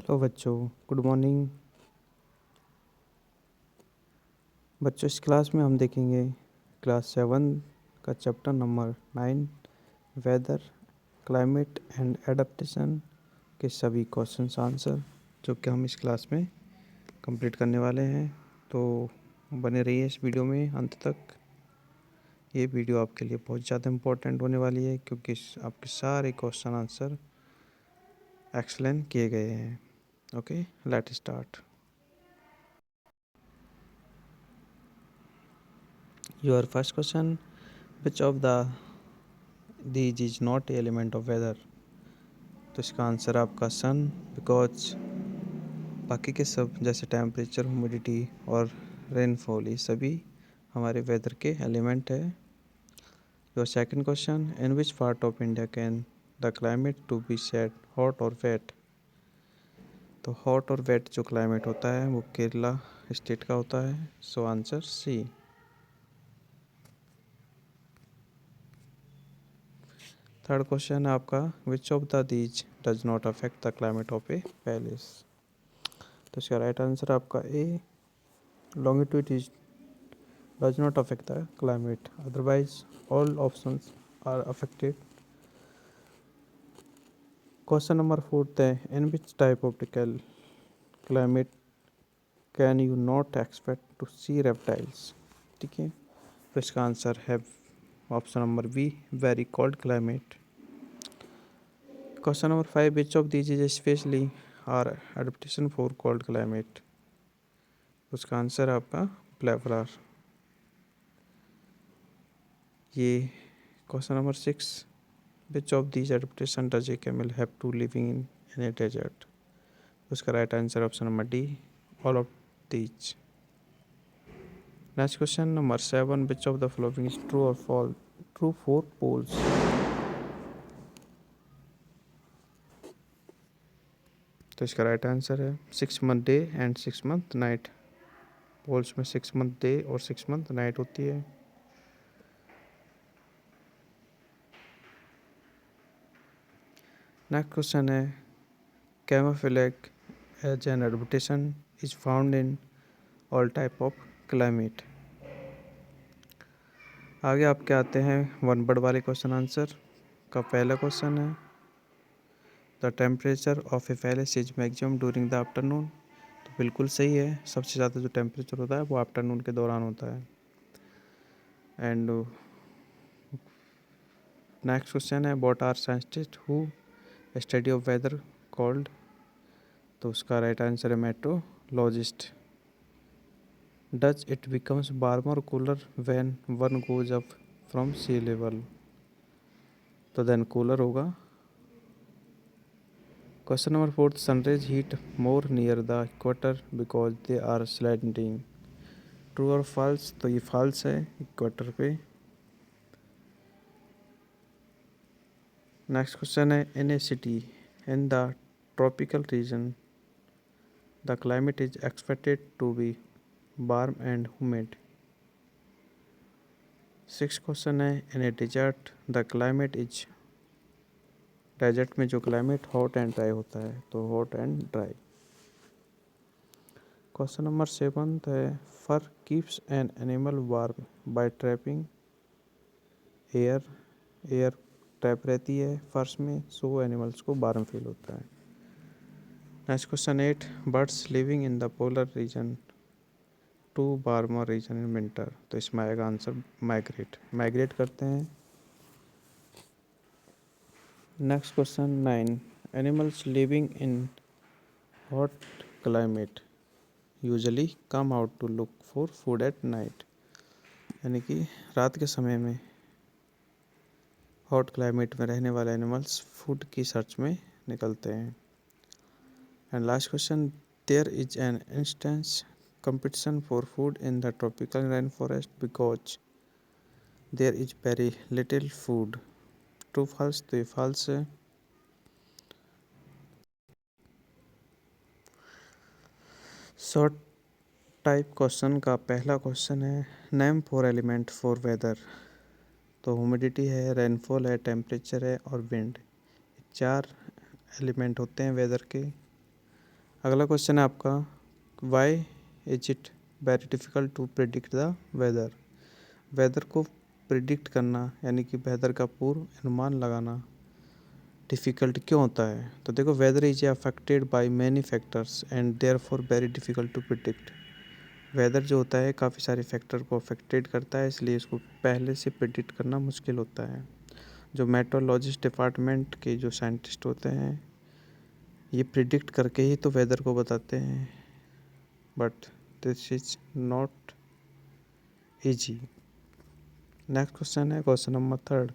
Hello बच्चों, good morning. बच्चों, इस क्लास में हम देखेंगे क्लास 7 का chapter number 9 weather, climate and adaptation के सभी क्वेश्चंस आंसर जो कि हम इस क्लास में कंप्लीट करने वाले हैं। तो बने रहिए इस वीडियो में अंत तक। ये वीडियो आपके लिए बहुत ज़्यादा इम्पोर्टेंट होने वाली है क्योंकि आपके सारे क्वेश्चन आंसर एक्सप्लेन किए गए हैं। Okay, let start. Your first question, which of these is not a element of weather? तो इसका आंसर आपका सन, बिकॉज बाकी के सब जैसे टेम्परेचर, ह्यूमिडिटी और रेनफॉल ये सभी हमारे वेदर के एलिमेंट है। Your second question, in which part of India can the climate to be said hot और वेट? तो हॉट और वेट जो क्लाइमेट होता है वो केरला स्टेट का होता है। So answer C. Third question है आपका, which of the these does not affect the climate of a palace? तो इसका राइट आंसर आपका ए, longitude is does not affect the climate, otherwise all options are affected. Question number 4 है, in which type of climate can you not expect to see reptiles? ठीक है, तो इसका answer है option number B, very cold climate. Question number 5, which of these is especially or adaptation for cold climate? उसका answer है आपका प्लेवलर। ये question number 6, which of these adaptation does a camel have to living in a desert? उसका right answer option number D, all of these. Next question number 7, which of the following is true or false? True for poles. तो इसका right answer है 6 month day and 6 month night. Poles में 6 month day और 6 month नाइट होती है। Next question है, camouflage as an adaptation is found in all type of climate. आगे आपके आते हैं वन वर्ड वाले क्वेश्चन आंसर का। पहला क्वेश्चन है, the temperature of a place is maximum during the afternoon. तो बिल्कुल सही है, सबसे ज़्यादा जो टेम्परेचर होता है वो आफ्टरनून के दौरान होता है। एंड नेक्स्ट क्वेश्चन है, what are scientist who study of weather called? तो उसका राइट आंसर है meteorologist. Does it becomes warmer cooler when one goes up from sea level? तो देन कूलर होगा। Question number 4, sunrays heat more near the equator because they are slanting. True और false? तो ये false है, equator पे। Next question है, in a city in the tropical reason the climate is expected to be warm and humid। Six question है, in a desert the climate is, desert में जो climate hot and dry होता है, तो hot and dry. Question number 7 है, fur keeps an animal warm by trapping air. Air trap रहती है फर्श में, सो एनिमल्स को वार्म फील होता है। Next question 8, birds living in the polar region to warmer region in winter. तो इसमें आएगा आंसर माइग्रेट, माइग्रेट करते हैं। Next question 9, animals living in hot climate usually come out to look for food at night. यानी कि रात के समय में हॉट क्लाइमेट में रहने वाले एनिमल्स फूड की सर्च में निकलते हैं। And last question, there is an instance competition for food in the tropical rainforest because there is very little food. True false? तो ये false है। शॉर्ट टाइप क्वेश्चन का पहला क्वेश्चन है, नेम 4 एलिमेंट फॉर वेदर। तो humidity है, rainfall है, temperature है और विंड। 4 एलिमेंट होते हैं वेदर के। अगला क्वेश्चन है आपका, why is it very difficult to predict the weather. Weather को प्रिडिक्ट करना यानी कि वेदर का पूर्व अनुमान लगाना डिफ़िकल्ट क्यों होता है? तो देखो, weather is affected by many factors and therefore very difficult to predict. Weather जो होता है काफ़ी सारे फैक्टर को अफेक्टेड करता है, इसलिए इसको पहले से प्रिडिक्ट करना मुश्किल होता है। जो मेट्रोलॉजिस्ट डिपार्टमेंट के जो साइंटिस्ट होते हैं, ये प्रिडिक्ट करके ही तो वेदर को बताते हैं, but this is not easy. Next question है question number 3,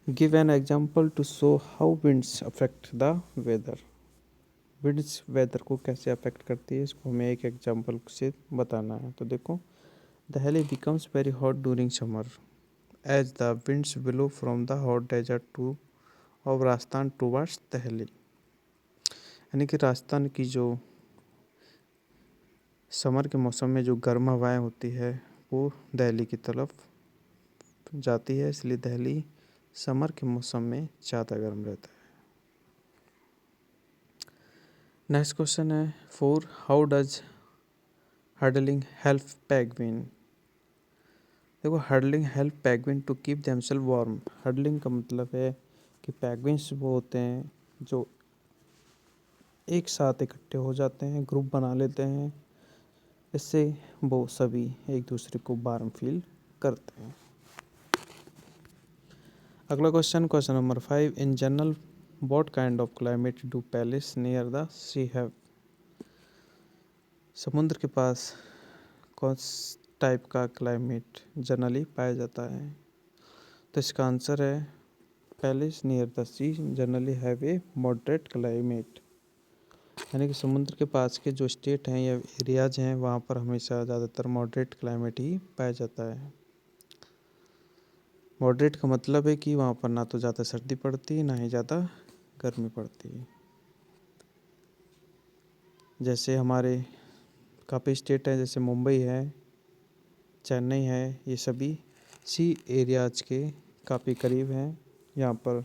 give an example to show how winds affect the weather. Winds weather को कैसे अफेक्ट करती है, इसको हमें एक एग्जाम्पल से बताना है। तो देखो, Delhi becomes very hot during summer as the winds blow from the hot desert to of Rajasthan towards Delhi. यानी कि राजस्थान की जो समर के मौसम में जो गर्म हवाएं होती है वो दिल्ली की तरफ जाती है, इसलिए दिल्ली समर के मौसम में ज़्यादा गर्म रहता है। नेक्स्ट क्वेश्चन है 4, how does huddling help penguin. देखो, huddling help penguin to keep themself warm. Huddling का मतलब है कि पेंगुइन्स वो होते हैं जो एक साथ इकट्ठे हो जाते हैं, ग्रुप बना लेते हैं, इससे वो सभी एक दूसरे को वार्म फील करते हैं। अगला question, question number 5, in general what kind of climate do places near the sea have. समुद्र के पास कौन टाइप का क्लाइमेट जनरली पाया जाता है? तो इसका आंसर है, places near the sea generally have a moderate climate. यानी कि समुद्र के पास के जो स्टेट हैं या एरियाज हैं, वहाँ पर हमेशा ज़्यादातर मॉडरेट क्लाइमेट ही पाया जाता है। मॉडरेट का मतलब है कि वहाँ पर ना तो ज़्यादा सर्दी पड़ती ना ही ज़्यादा गर्मी पड़ती। जैसे हमारे काफ़ी स्टेट हैं, जैसे मुंबई है, चेन्नई है, ये सभी सी एरियाज के काफ़ी करीब हैं। यहाँ पर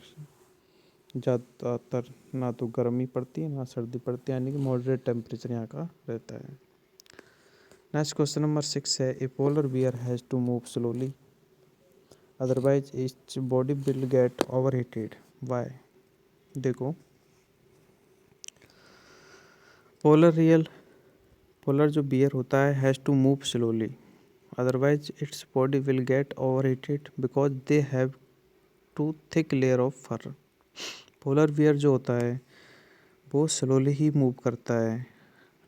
ज़्यादातर ना तो गर्मी पड़ती है ना सर्दी पड़ती है, यानी कि मॉडरेट टेम्परेचर यहाँ का रहता है। नेक्स्ट क्वेश्चन नंबर 6 है, a polar bear has to move slowly otherwise its body will get over heated, why. देखो, पोलर जो बियर होता है has to move slowly otherwise its body will get over heated because they have two thick layer of fur. Polar bear जो होता है वो slowly ही move करता है,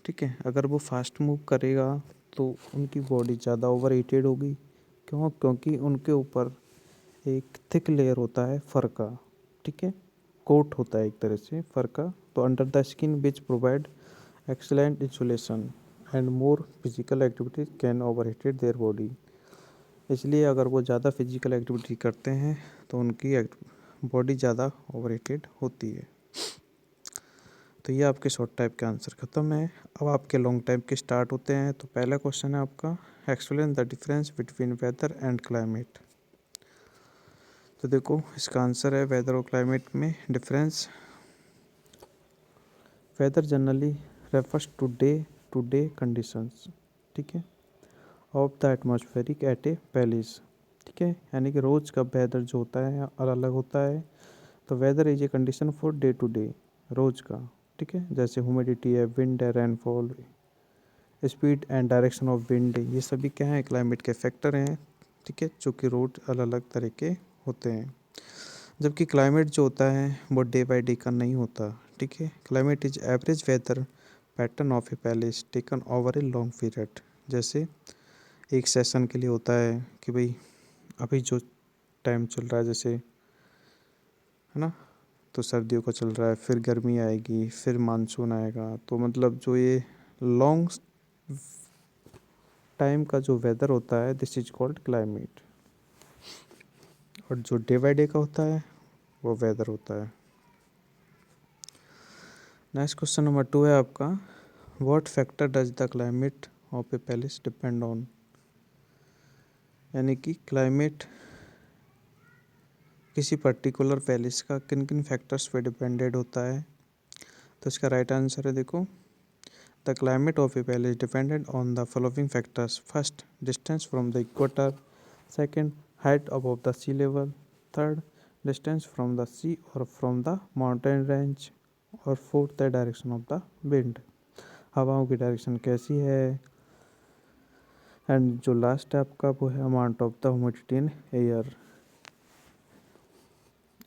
ठीक है। अगर वो फास्ट मूव करेगा तो उनकी बॉडी ज़्यादा ओवर हीटेड होगी। क्यों? क्योंकि उनके ऊपर एक थिक लेयर होता है फर का, ठीक है, कोट होता है एक तरह से फर का। तो under the skin which provide excellent insulation and more physical activities can over heated their body. इसलिए अगर वो ज़्यादा फिजिकल एक्टिविटी करते हैं तो उनकी बॉडी ज़्यादा ओवर हीटेड होती है। तो ये आपके शॉर्ट टाइप के आंसर ख़त्म है। अब आपके लॉन्ग टाइप के स्टार्ट होते हैं। तो पहला क्वेश्चन है आपका, explain the difference between weather and climate. तो देखो, इसका आंसर है, वेदर और क्लाइमेट में difference, weather generally refers to day conditions, ठीक है, of the atmospheric at a place, ठीक है। यानी कि रोज़ का वेदर जो होता है अलग अलग होता है। तो weather is a condition for day रोज़ का, ठीक है। जैसे ह्यूमिडिटी है, विंड है, rainfall, speed and direction of wind, ये सभी क्या हैं, क्लाइमेट के फैक्टर हैं, ठीक है, जो कि रोज अलग अलग तरह के होते हैं। जबकि क्लाइमेट जो होता है वो डे बाय डे का नहीं होता, ठीक है। Climate is average weather pattern of a place taken over a long period. जैसे एक सेशन के लिए होता है कि भाई अभी जो टाइम चल रहा है, जैसे है ना, तो सर्दियों का चल रहा है, फिर गर्मी आएगी, फिर मानसून आएगा। तो मतलब जो ये लॉन्ग टाइम का जो वेदर होता है, दिस इज कॉल्ड क्लाइमेट। और जो डे बाय डे का होता है वो वेदर होता है। नेक्स्ट क्वेश्चन नंबर 2 है आपका, what factor does the climate of a palace depend on. यानी कि क्लाइमेट किसी पर्टिकुलर पैलेस का किन किन फैक्टर्स पे डिपेंडेड होता है। तो इसका राइट आंसर है देखो, the climate of a place is dependent on the following factors. First, distance from the equator. Second, height above the sea level. Third, distance from the sea और from the mountain range. और fourth, the direction of the wind, हवाओं की direction कैसी है। And जो last है आपका वो है amount of the humidity in air,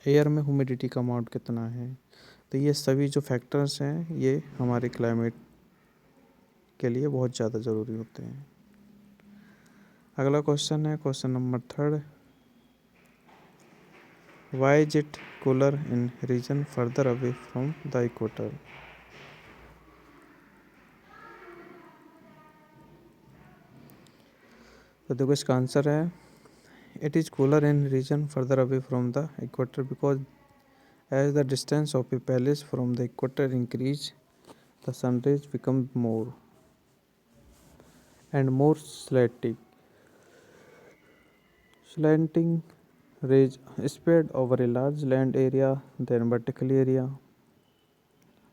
air में ह्यूमिडिटी का अमाउंट कितना है। तो ये सभी जो फैक्टर्स हैं ये हमारे क्लाइमेट के लिए बहुत ज़्यादा ज़रूरी होते हैं। अगला क्वेश्चन है question number 3, why is it cooler in region further away from the equator. तो देखो इसका आंसर है, it is cooler in region further away from the equator because as the distance of a palace from the equator increase, the sun rays become more and more slanting rays spread over a large land area than vertical area.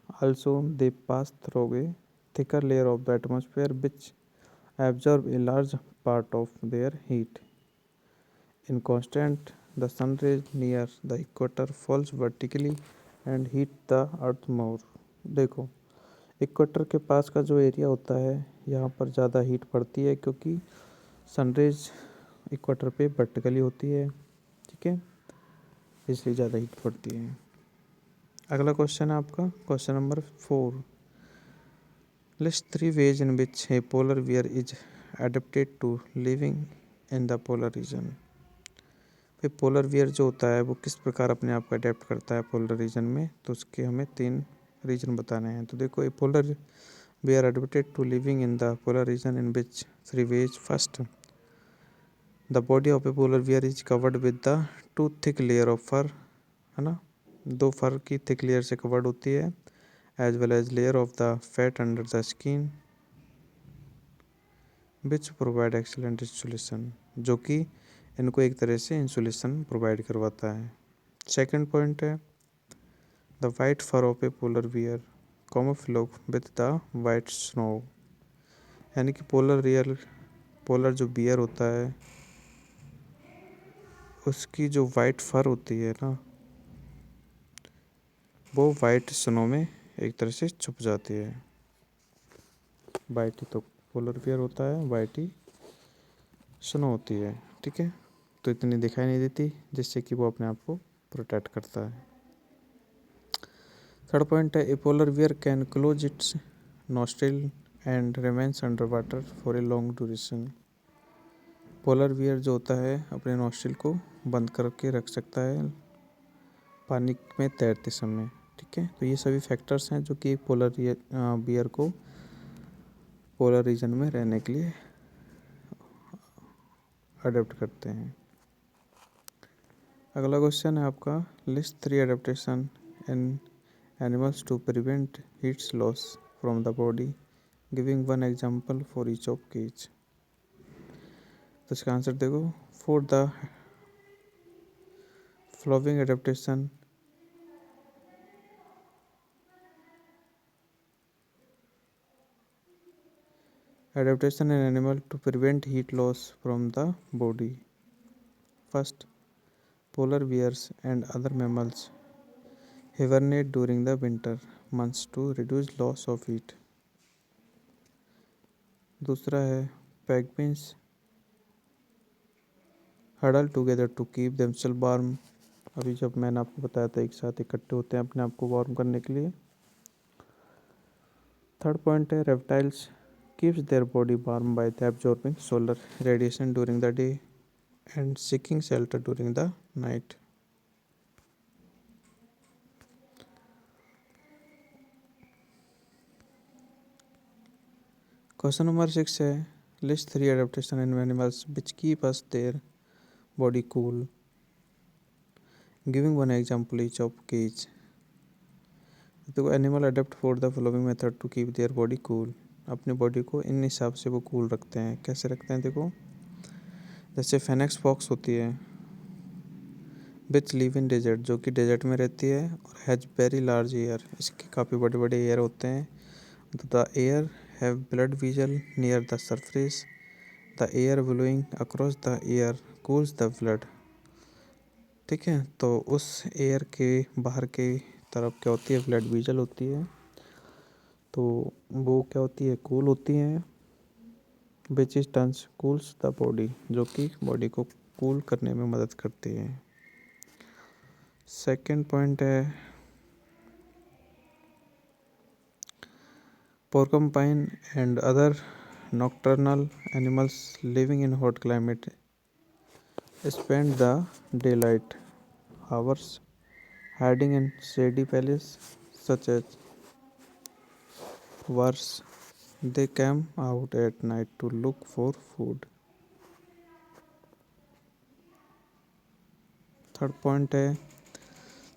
Also, they pass through a thicker layer of the atmosphere which absorb a large part of their heat. In constant, the sun rays near the equator falls vertically and heat the earth more. देखो, equator के पास का जो area होता है यहाँ पर ज़्यादा heat पड़ती है क्योंकि सनरेज इक्वेटर पे वर्टिकली होती है, ठीक है, इसलिए ज़्यादा हीट पड़ती है। अगला क्वेश्चन है आपका question number 4, list 3 ways in which a polar bear is adapted to living in the polar region. फिर पोलर बियर जो होता है वो किस प्रकार अपने आप को अडेप्ट करता है पोलर रीजन में, तो उसके हमें 3 रीजन बताने हैं। तो देखो, ए polar beer adapted to living in the polar region in which 3 ways. First, the body of a polar bear is covered with the 2 thick layer of fur, है ना, 2 फर की थिक लेयर से कवर्ड होती है, as well as layer of the fat under the skin which provide excellent insulation, जो कि इनको एक तरह से इंसुलेशन प्रोवाइड करवाता है। सेकेंड पॉइंट है, the white fur of a polar bear camouflage with the white snow, यानी कि पोलर जो बियर होता है उसकी जो वाइट फर होती है ना वो वाइट स्नो में एक तरह से छुप जाती है। वाइट ही तो पोलर बियर होता है, वाइट ही स्नो होती है, ठीक है, तो इतनी दिखाई नहीं देती जिससे कि वो अपने आप को प्रोटेक्ट करता है। थर्ड पॉइंट है, a polar beer can close it's nostril and remains under water for a long duration. Polar bear जो होता है अपने नॉस्ट्रिल को बंद करके रख सकता है पानी में तैरते समय, ठीक है। तो ये सभी फैक्टर्स हैं जो कि एक पोलर बियर को पोलर रीजन में रहने के लिए अडेप्ट करते हैं। अगला क्वेश्चन है आपका, list 3 adaptation in animals to prevent heat loss from the body, giving one example for each of each. तो इसका आंसर देखो, for the following adaptation in animal to prevent heat loss from the body. First, polar bears and other mammals hibernate during the winter months to reduce loss of heat. दूसरा है, penguins huddle together to keep themselves warm. अभी जब मैंने आपको बताया था एक साथ इकट्ठे होते हैं अपने आप को वार्म करने के लिए। थर्ड पॉइंट है, reptiles keeps their body warm by the absorbing solar radiation during the day and seeking shelter during the night. Question number 6 है, list 3 adaptation in animals which keep us their body cool, giving one example each of cage. तो animal adapt for the following method to keep their body cool, अपनी body को इन हिसाब से वो cool रखते हैं। कैसे रखते हैं देखो, जैसे फेनेक्स फॉक्स होती है विच लिव इन डेजर्ट, जो कि डेजर्ट में रहती है, और हैज वेरी लार्ज एयर, इसके काफ़ी बड़े बड़े एयर होते हैं। The air have blood vigil near the surface, the air blowing across the air cools the blood. ठीक है, तो उस एयर के बाहर के तरफ क्या होती है, ब्लड विजल होती है, तो वो क्या होती है, कूल होती हैं, which is turns cools the body, जो कि बॉडी को कूल करने में मदद करती है। सेकंड पॉइंट है porcupine and other nocturnal animals living in hot climate spend the daylight hours hiding in shady valleys such as worms. They come out at night to look for food. Third point है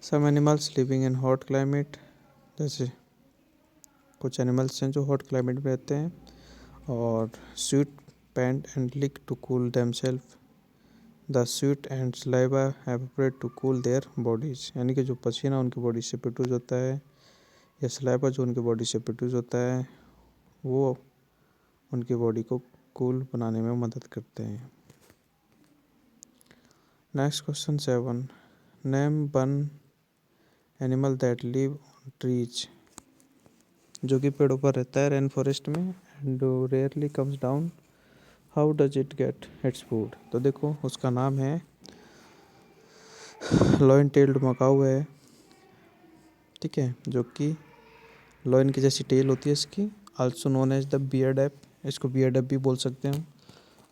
some animals living in hot climate, जैसे कुछ animals हैं जो hot climate में रहते हैं, और sweat pant and lick to cool themselves, the sweat and saliva evaporate to cool their bodies, यानी कि जो पसीना उनकी बॉडी से प्रोड्यूस होता है, या सलाइवा जो उनकी बॉडी से प्रोड्यूस होता है, वो उनकी बॉडी को कूल बनाने में मदद करते हैं। Next question 7, name one animal that live on trees, जो कि पेड़ों पर रहता है रेन फॉरेस्ट में, and rarely comes down, how does it get its food. तो देखो उसका नाम है लॉइन टेल्ड मकाऊ है। ठीक है, जो कि लॉइन की जैसी टेल होती है इसकी, also known as the beard ape, इसको बियर्ड ऐप भी बोल सकते हैं।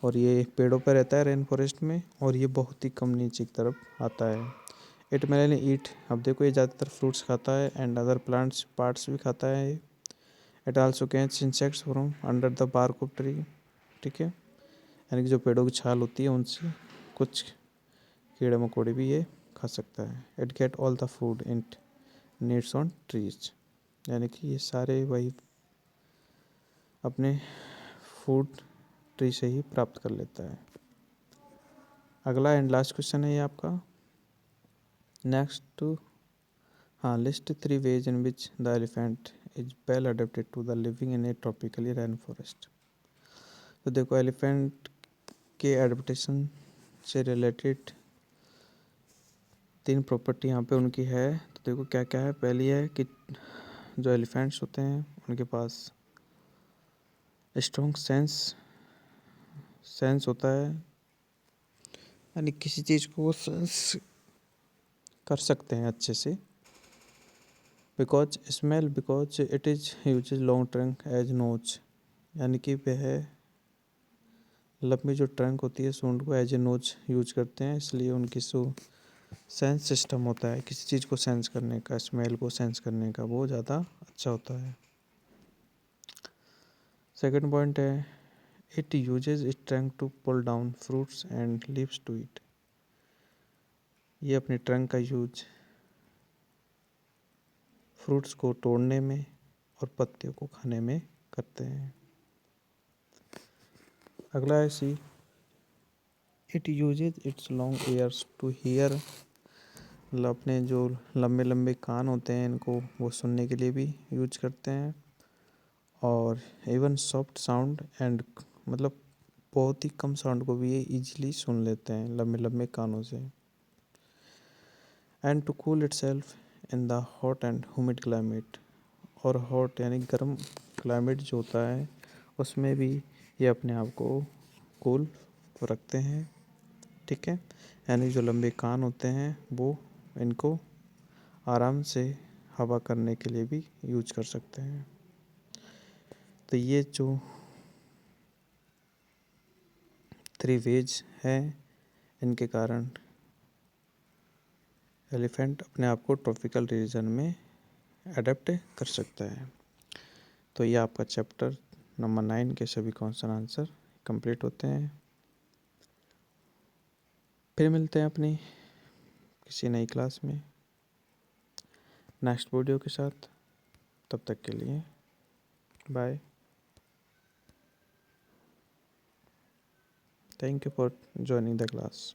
और ये पेड़ों पर रहता है रेन फॉरेस्ट में, और ये बहुत ही कम नीचे की तरफ आता है। इट मेनली ईट, अब देखो ये ज़्यादातर फ्रूट्स खाता है, एंड अदर प्लांट्स पार्ट्स भी खाता है। It also catch insects from under the bark of tree. ठीक है, यानी कि जो पेड़ों की छाल होती है उनसे कुछ कीड़े मकोड़े भी ये खा सकता है। It get all the food it needs on trees, यानी कि ये सारे वही अपने फूड ट्री से ही प्राप्त कर लेता है। अगला एंड लास्ट क्वेश्चन है ये आपका। नेक्स्ट, हाँ, list 3 ways in which the elephant is well adapted to the living in a tropically rain forest. तो देखो एलिफेंट के एडेप्टेशन से रिलेटेड 3 प्रॉपर्टी यहाँ पे उनकी है। तो देखो क्या क्या है। पहली है कि जो एलिफेंट्स होते हैं उनके पास स्ट्रॉन्ग सेंस होता है, यानी किसी चीज़ को वो सेंस कर सकते हैं अच्छे से। Because it is use long trunk as notch, यानी कि वह लंबी जो ट्रंक होती है सूंड को एज ए नोच यूज करते हैं, इसलिए उनकी जो सेंस सिस्टम होता है किसी चीज़ को सेंस करने का, स्मेल को सेंस करने का, वो ज़्यादा अच्छा होता है। सेकंड पॉइंट है it uses its trunk to pull down fruits and leaves to eat. ये अपने ट्रंक का यूज फ्रूट्स को तोड़ने में और पत्तियों को खाने में करते हैं। अगला है C, it uses its long ears to hear, मतलब अपने जो लंबे लंबे कान होते हैं इनको वो सुनने के लिए भी यूज करते हैं, और इवन सॉफ्ट साउंड एंड, मतलब बहुत ही कम साउंड को भी ये इजीली सुन लेते हैं लंबे लंबे कानों से। And to cool itself in the hot and humid climate, और हॉट यानी गर्म क्लाइमेट जो होता है उसमें भी ये अपने आप को कूल रखते हैं। ठीक है, यानी जो लंबे कान होते हैं वो इनको आराम से हवा करने के लिए भी यूज कर सकते हैं। तो ये जो 3 वेज हैं इनके कारण एलिफेंट अपने आप को ट्रॉपिकल रीजन में अडेप्ट कर सकता है। तो ये आपका चैप्टर नंबर 9 के सभी क्वेश्चन आंसर कंप्लीट होते हैं। फिर मिलते हैं अपनी किसी नई क्लास में नेक्स्ट वीडियो के साथ। तब तक के लिए bye. Thank you for joining the class.